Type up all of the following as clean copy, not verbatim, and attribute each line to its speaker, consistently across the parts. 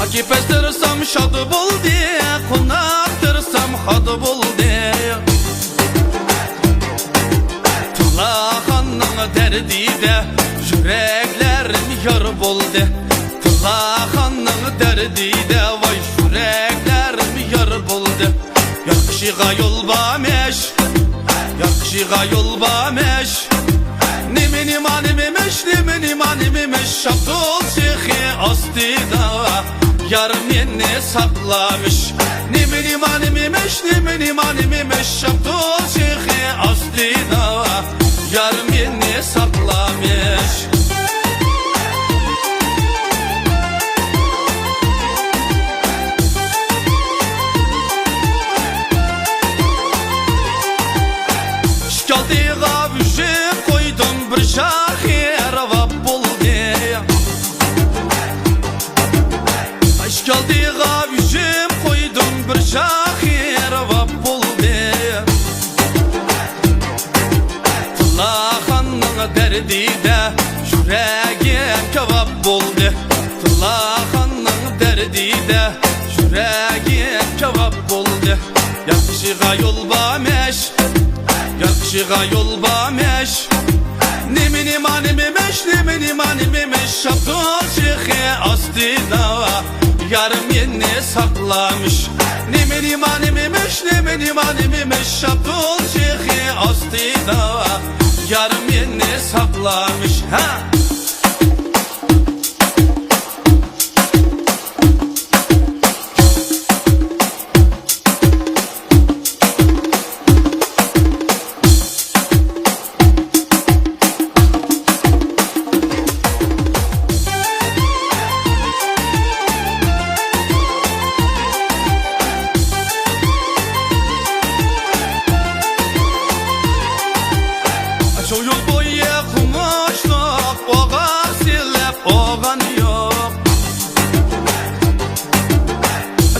Speaker 1: Akipestersem şadı buldu, konaktırsam hadı buldu. Tılağanın derdi de yüreklerim yar buldu. Tılağanın derdi de vay yüreklerim yar buldu. Yakışığa yol bameş, yakışığa yol bameş. Nimin imanimimiş, nimin imanimimiş. Şaptol çehi astida yarım yeni saklamış. Nimin imanimimiş, nimin imanimimiş. Şaptol çehi astida yarım yeni saklamış. Şkaldiğa vücud koydum bir şahir vap buldu. Şkaldiğa vücud koydum bir şahir vap buldu. Tılağanın derdi de yüreğim kebap buldu. Tılağanın derdi de yüreğim kebap buldu. Yakışığa yol bameş, yakışığa yol bameş. Nimin imanimimiş, nimin imanimimiş. Şaptol çehi astida yarım yeni saklamış. Nimin imanimimiş, nimin imanimimiş. Şaptol çehi astida yarım yeni saklamış. Ha! Çok yol boyu kumuşluk, oğa silip oğan yok.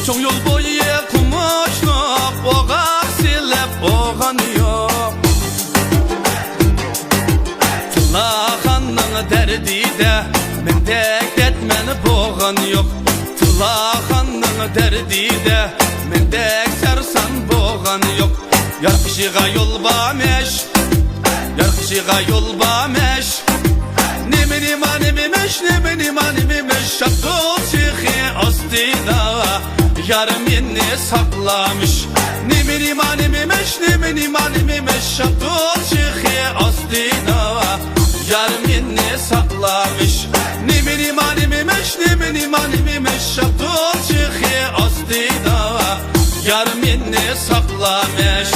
Speaker 1: Çok yol boyu kumuşluk, oğa silip oğan yok. Tılağanın derdi de mendek etmeni boğan yok. Tılağanın derdi de mendek sersan boğan yok. Yakışığa yol bameş, yakışığa yol bameş. Nimin imanimimiş, nimin imanimimiş. Şaptol çehi astida yarım yeni saklamış. Nimin imanimimiş, nimin imanimimiş. Şaptol çehi astida yarım yeni saklamış. Nimin imanimimiş, nimin imanimimiş. Şaptol çehi astida yarım yeni saklamış.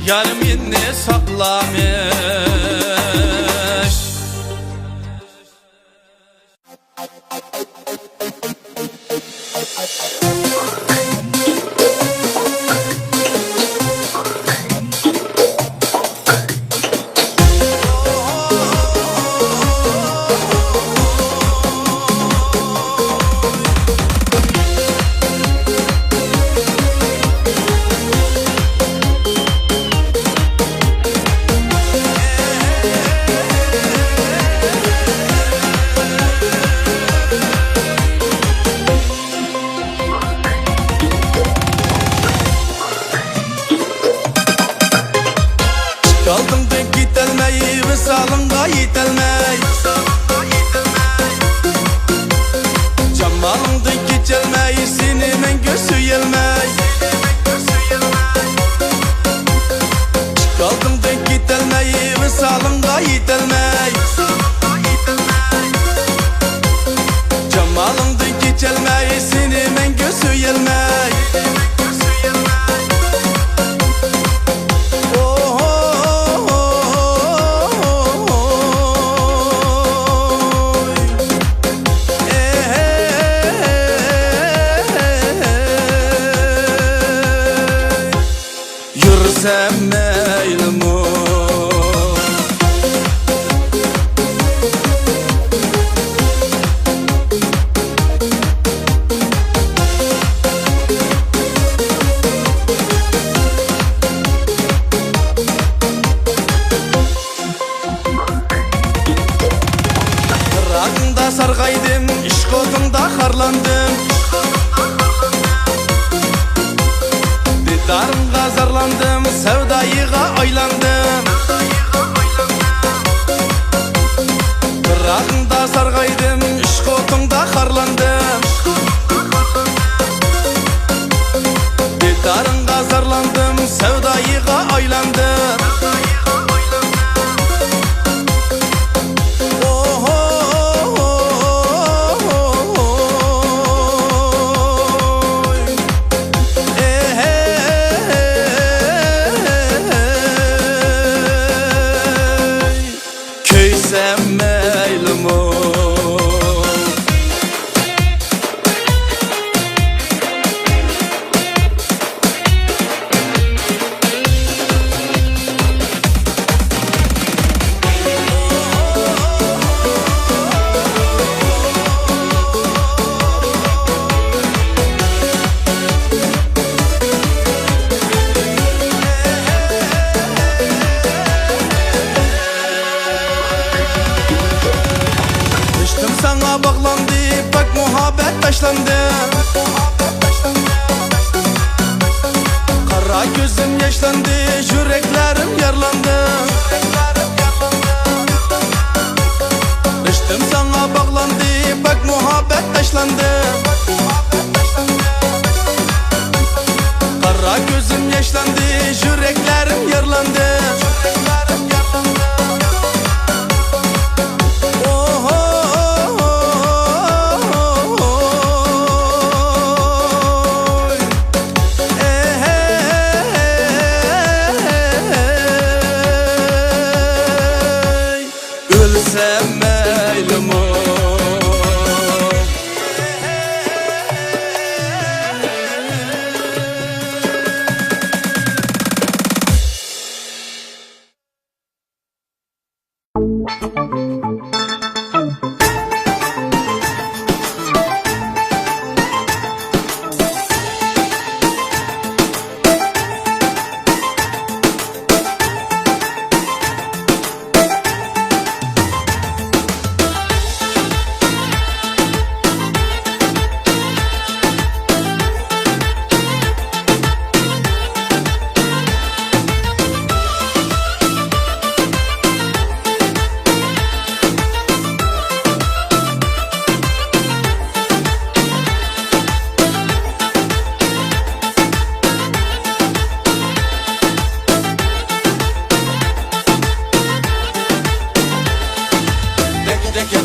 Speaker 1: Yarım yeni saklamış. Rağında sargaydım, işq otunda harlandım. Didarımga zarlandım, sevdayıga aylandım. Rağında sargaydım, işq otunda harlandım. Didarımga zarlandım, sevdayıga aylandım. Sana bağlandı, bak muhabbet taşlandı. Kara gözüm yaşlandı, yüreklerim yarlandı. Düştüm sana bağlandı, bak muhabbet taşlandı. Kara gözüm yaşlandı, yüreklerim yarlandı. Ölsem meylim o.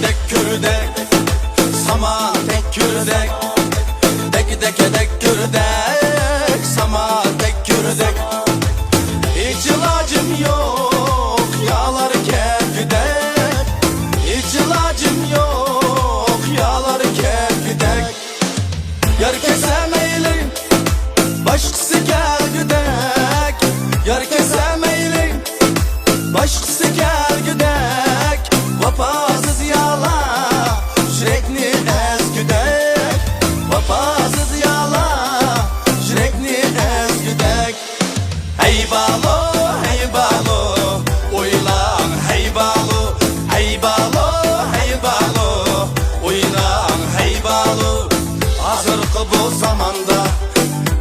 Speaker 1: Dek kürdek, saman tek kürdek. Dek kürdek, saman tek kürdek. Hiç ilacım yok, yağları kergüdek. Hiç ilacım yok, yağları kergüdek. Yar kesemeyli, başkası kergüdek. Yar kesemeyli, başkası kergüdek. Vapasız yala, yürekni ezgüdek. Vapasız yala, yürekni ezgüdek. Hey balo, hey balo, uylan hey balo. Hey balo, hey balo, uylan hey balo. Hazırkı bu zamanda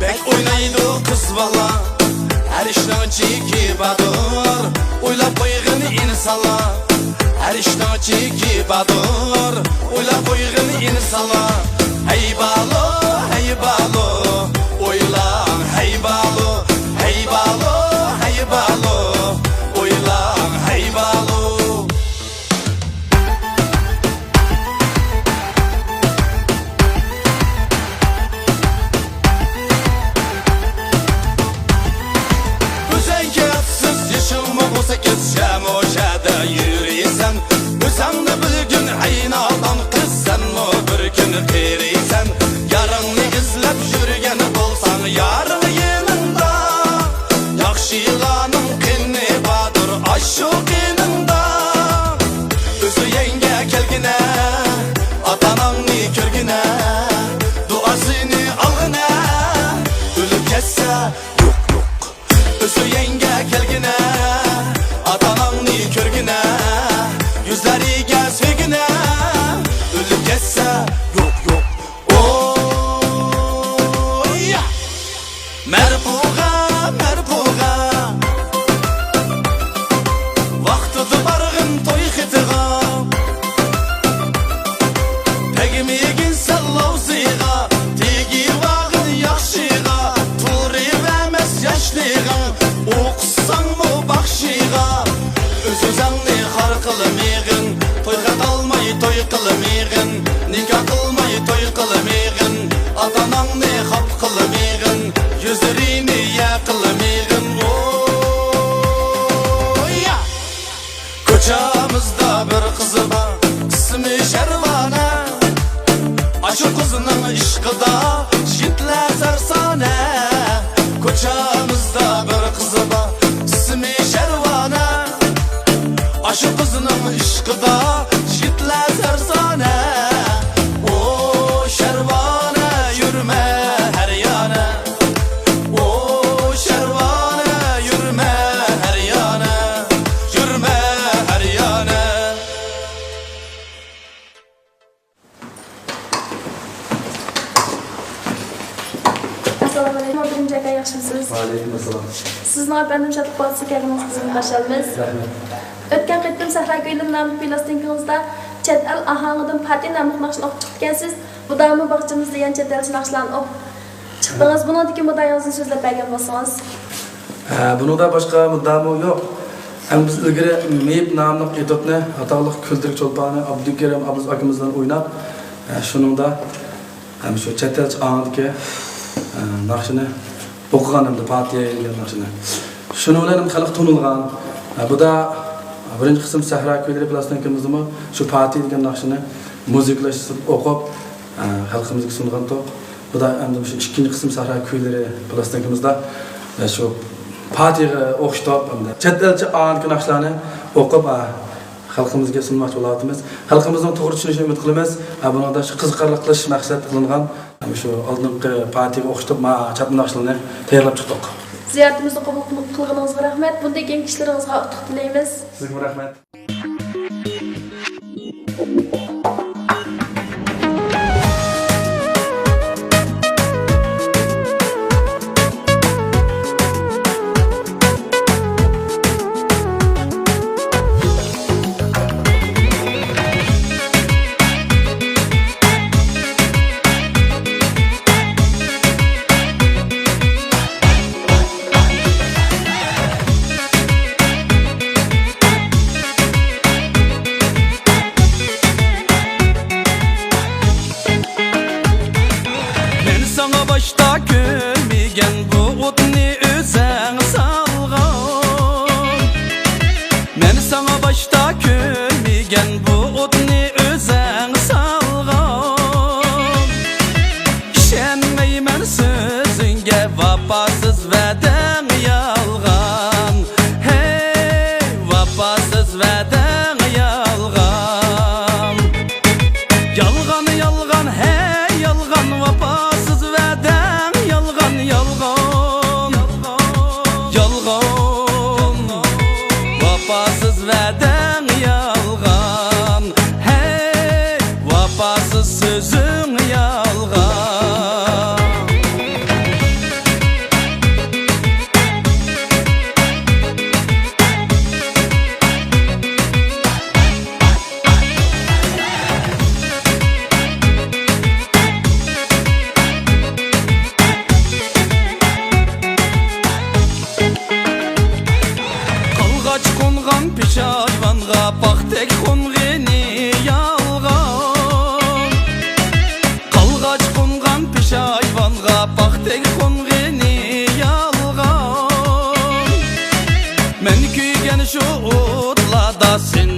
Speaker 1: bek oynaydı kız bala. Her işten çiki badur, uylap koyğun insala. Her işten çiki badur, uylap koyğun insala. Hey balo, hey balo, uylan hey balo. Hey balo, hey balo, uylan hey balo. Özenketsiz yaşamı bu 8 şamojada yürüysen. Özemde bir gün aynadan kız sen mi bir gün qilmayğin, nikah qilmay to'y qilmayğin, ota-onangni xaf qilmayğin, yuzlarini ya qilmayğin. Oya! Ko'chamizda bir qiz bor, ismi Sharvona. Aşu qizning ishqida yigitlar sarsona. Ko'chamizda bir qiz bor, ismi Sharvona. Aşu qizning ishqida yigitlar sarsona. O Sharvona yurma har yana. O Sharvona yurma har yana. Yurma har yana.
Speaker 2: Assalamu alaykum, birinci aka yaxshimisiz?
Speaker 3: Aleykümselam.
Speaker 2: Sizni efendim şatib bolsa kelganimiz bizni qarşılaymiz.
Speaker 3: Rahmet.
Speaker 2: O'tgan qitim Sahra Ko'ylim nomli plastinkanızda chet el ahangidan Fatih nomli naqshni o'qib chiqqansiz. Bu dami bog'chamiz degan chet el naqshlarni o'qib chiqdingiz. Buningdagi muddayozni so'zlab bergan bo'lsangiz.
Speaker 3: Bunu da başka muddamı yok. Hem biz ilgili Meyip namlı etopni, atağlık Kültürk Çolpanı, Abdülkerem Abuz akımızdan oynap, şunun da hem şu çetelç ağındaki naqshini okugan hem de Fatih'e gelgen naqshini. Şunu bilen halk tunulgan. Bu da birinci kısım Sahra Köyleri plastinkimizde mi şu Fatih degan naqshini müzikleştirip okup halkımızga sungan top. Bu da hem de şu ikinci kısım Sahra Köyleri plastinkimizde şu Fatih'e o'qishtab, chet elchi ağanki naqshlarni o'qib xalqimizga sunmoqchi bo'layapmiz. Xalqimizning to'g'ri tushunishini umid qilamiz. Bunda shu qiziqarli qilish maqsad qilingan shu oldingi Fatih'e o'qishtab chat naqshlarni tayyorlab chiqdik.
Speaker 2: Ziyoratimizni qabul qilganingizga rahmat. Bunday keng kishilaringizga utuq tilaymiz.
Speaker 3: Sizga rahmat.
Speaker 1: Başta gülmegen bu otni özəng salğan. Men sana başta gülmegen bu otni özəng salğan. İşenmeymen sözünge vapasız vədən yalğan. Hey vapasız vədən yalğan. Yalğan yalğan hey yalğan vapasız vədən yalğan yalğan. Yalğan vapasız vədən yalğan. Hey vapasız sözün yalğan. Qalğaç qonğan pişayvanğa baxtek qonğeni yalğan. Qalğaç qonğan pişayvanğa baxtek qonğeni yalğan. Men kuygan şu otlada sen